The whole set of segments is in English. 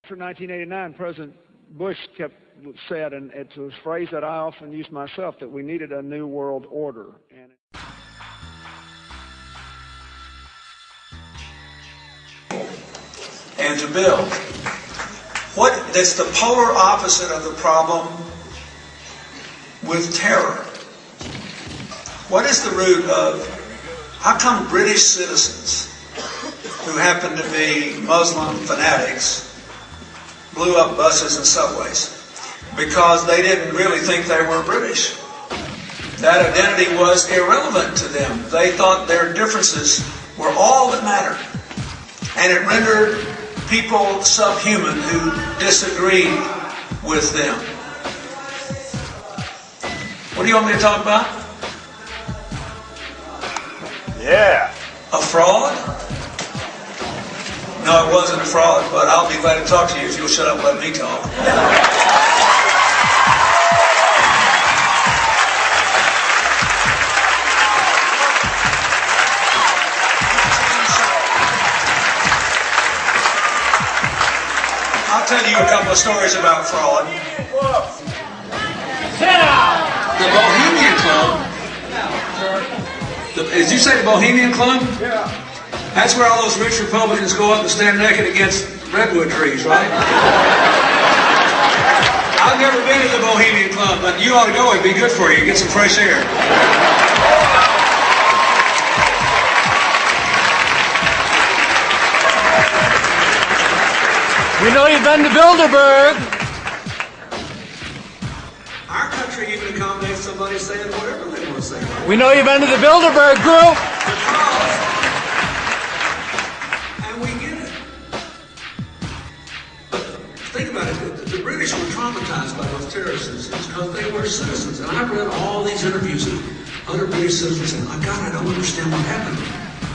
After 1989, President Bush said, and it's a phrase that I often use myself, that we needed a new world order. And to build. That's the polar opposite of the problem with terror. What is the root of, how come British citizens who happen to be Muslim fanatics blew up buses and subways? Because they didn't really think they were British. That identity was irrelevant to them. They thought their differences were all that mattered. And it rendered people subhuman who disagreed with them. What do you want me to talk about? Yeah. A fraud? No, it wasn't a fraud, but I'll be glad to talk to you if you'll shut up and let me talk. I'll tell you a couple of stories about fraud. The Bohemian Club. Did you say the Bohemian Club? Yeah. That's where all those rich Republicans go up and stand naked against redwood trees, right? I've never been to the Bohemian Club, but you ought to go. It'd be good for you. Get some fresh air. We know you've been to Bilderberg. Our country even accommodates somebody saying whatever they want to say. We know you've been to the Bilderberg group. And we get it. But think about it. The British were traumatized by those terrorists because they were citizens. And I've read all these interviews of other British citizens saying, "My God, I don't understand what happened.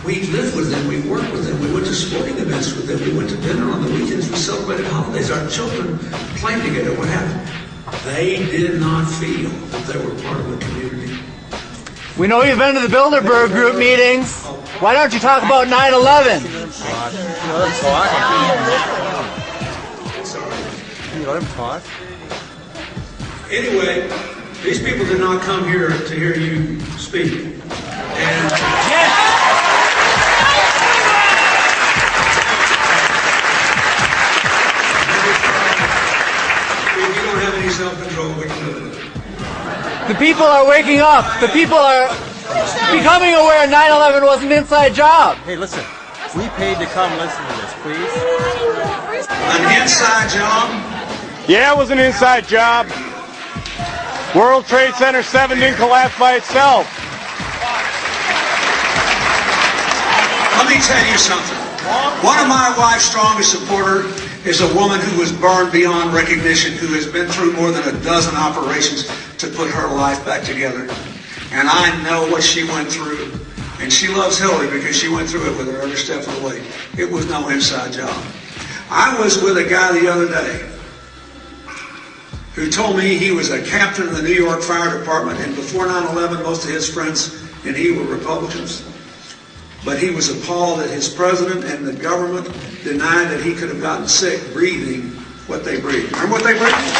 We lived with them, we worked with them, we went to sporting events with them, we went to dinner on the weekends, we celebrated holidays, our children played together." What happened? They did not feel that they were part of the community. We know you've been to the Bilderberg group meetings. Why don't you talk about 9/11? Can you let him talk? Anyway, these people did not come here to hear you speak. And if you don't have any self-control, we can live with it. The people are waking up. The people are becoming aware 9/11 was an inside job. Hey, listen. We paid to come listen to this, please. An inside job? Yeah, it was an inside job. World Trade Center 7 didn't collapse by itself. Let me tell you something. One of my wife's strongest supporters is a woman who was burned beyond recognition, who has been through more than a dozen operations to put her life back together. And I know what she went through. And she loves Hillary because she went through it with her every step of the way. It was no inside job. I was with a guy the other day who told me he was a captain in the New York Fire Department, and before 9/11, most of his friends and he were Republicans. But he was appalled that his president and the government denied that he could have gotten sick breathing what they breathed. Remember what they breathed?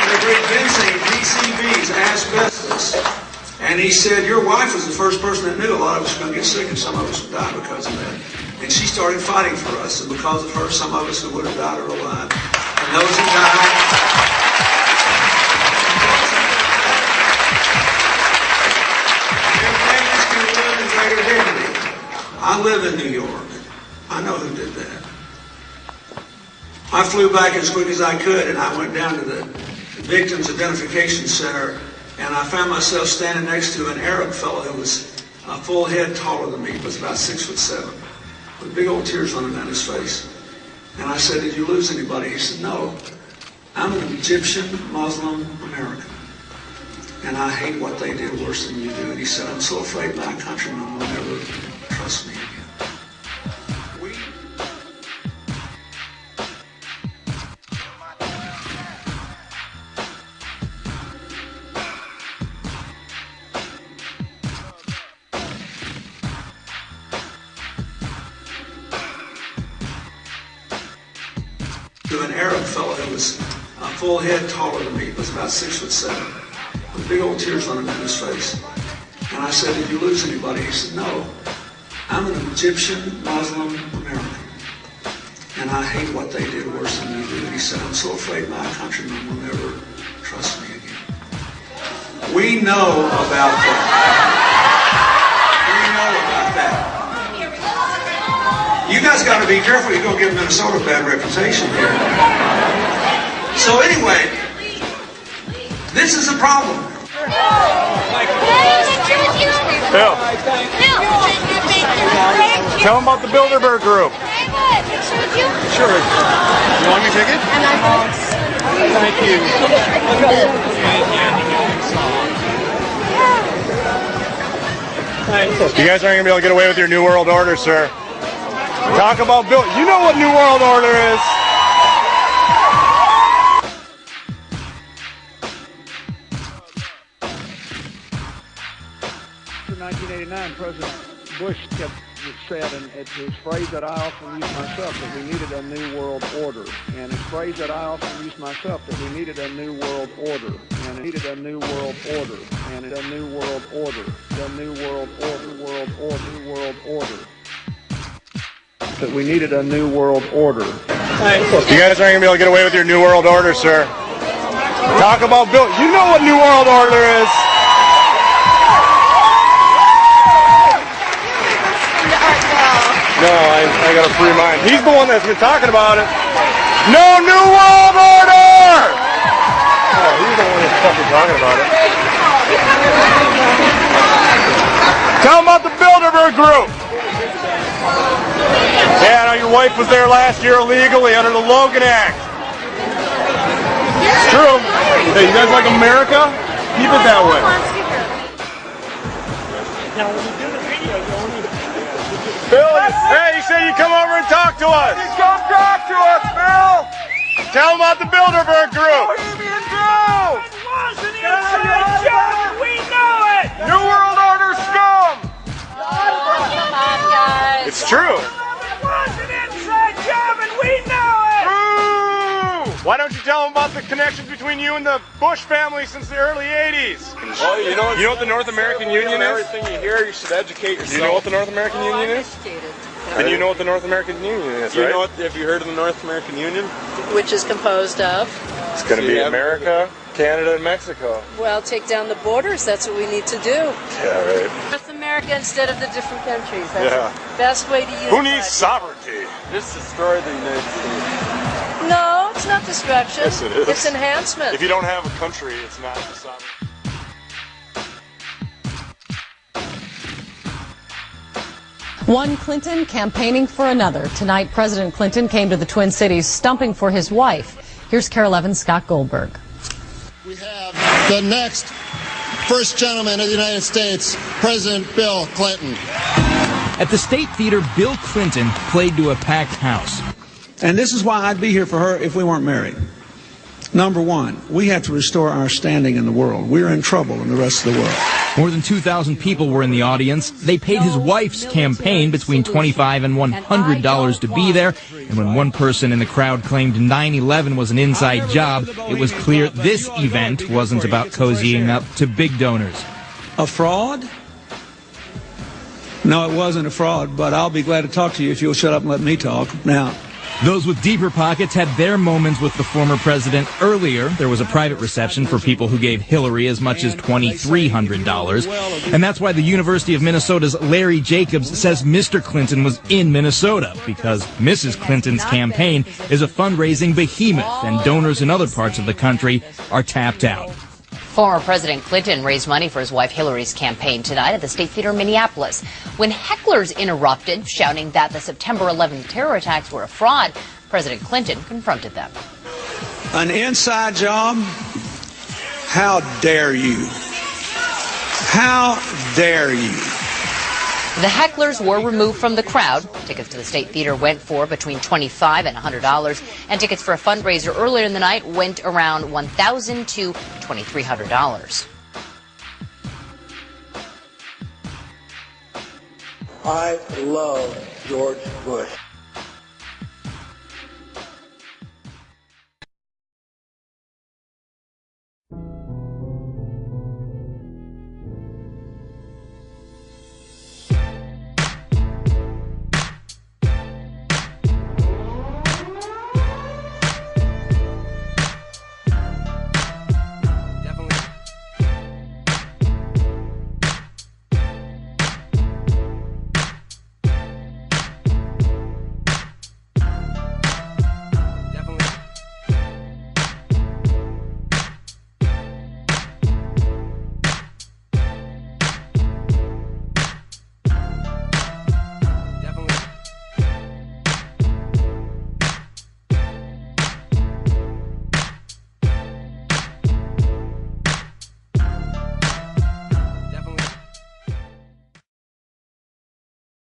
They breathed benzene, PCBs, asbestos. And he said, your wife was the first person that knew a lot of us were going to get sick and some of us would die because of that. And she started fighting for us. And because of her, some of us who would have died are alive. And those who died... I live in New York. I know who did that. I flew back as quick as I could, and I went down to the Victims Identification Center, and I found myself standing next to an Arab fellow who was a full head taller than me. He was about 6'7", with big old tears running down his face. And I said, "Did you lose anybody?" He said, "No. I'm an Egyptian Muslim American, and I hate what they did worse than you do." And he said, "I'm so afraid my countrymen will never trust me again." To an Arab fellow who was a full head taller than me, was about 6'7", with big old tears running down his face. And I said, "Did you lose anybody?" He said, "No, I'm an Egyptian Muslim American, and I hate what they did worse than you do." And he said, "I'm so afraid my countrymen will never trust me again." We know about that. We know about that. You guys got to be careful. You're going to give Minnesota a bad reputation here. So anyway, this is a problem. Bill. Tell them about the Bilderberg Group. Sure. You want me to take it? Thank you. You guys aren't going to be able to get away with your New World Order, sir. Talk about Bill. You know what New World Order is. In 1989, President Bush said, and it's his phrase that I often use myself, that we needed a new world order. And his phrase that I often use myself, that we needed a new world order. And it needed a new world order. And a new world order. A new world order. World order. New world order. That we needed a new world order. You guys aren't going to be able to get away with your New World Order, sir. Talk about Bill. You know what New World Order is. No, I got a free mind. He's the one that's been talking about it. No New World Order! Oh, he's the one that's fucking talking about it. Tell him about the Bilderberg Group. Yeah, I know your wife was there last year illegally under the Logan Act. It's true. Hey, you guys like America? Keep it that way. Bill, hey, you said you come over and talk to us. Come talk to us, Bill. Tell them about the Bilderberg Group. Bohemian Grove. It was an inside job. We know it. New World Order scum. Come on, guys. It's true. It was an inside job, and we know it. Ooh. Why don't you tell them about the connections between you and the Bush family since the early 80s? Well, you know what the North American Union is? Everything you hear, you should educate yourself. You know what the North American Union is? And you know what the North American Union is, right? You know what? Have you heard of the North American Union? Which is composed of? It's going to be America, Canada, and Mexico. Well, take down the borders. That's what we need to do. Yeah, right. North America instead of the different countries. That's the best way to use it. Who needs sovereignty? Just destroy the United States. No, it's not destruction. Yes, it is. It's enhancement. If you don't have a country, it's not sovereign. One Clinton campaigning for another. Tonight, President Clinton came to the Twin Cities stumping for his wife. Here's Carol Evans, Scott Goldberg. We have the next First Gentleman of the United States, President Bill Clinton. At the State Theater, Bill Clinton played to a packed house. And this is why I'd be here for her if we weren't married. Number one, we have to restore our standing in the world. We're in trouble in the rest of the world. More than 2,000 people were in the audience. They paid his wife's campaign between $25 and $100 to be there. And when one person in the crowd claimed 9/11 was an inside job, it was clear this event wasn't about cozying up to big donors. A fraud? No, it wasn't a fraud, but I'll be glad to talk to you if you'll shut up and let me talk. Now, those with deeper pockets had their moments with the former president. Earlier, there was a private reception for people who gave Hillary as much as $2,300. And that's why the University of Minnesota's Larry Jacobs says Mr. Clinton was in Minnesota, because Mrs. Clinton's campaign is a fundraising behemoth, and donors in other parts of the country are tapped out. Former President Clinton raised money for his wife Hillary's campaign tonight at the State Theater in Minneapolis. When hecklers interrupted, shouting that the September 11th terror attacks were a fraud, President Clinton confronted them. an inside job? How dare you? How dare you? The hecklers were removed from the crowd. Tickets to the State Theater went for between $25 and $100, and tickets for a fundraiser earlier in the night went around $1,000 to $2,300. I love George Bush.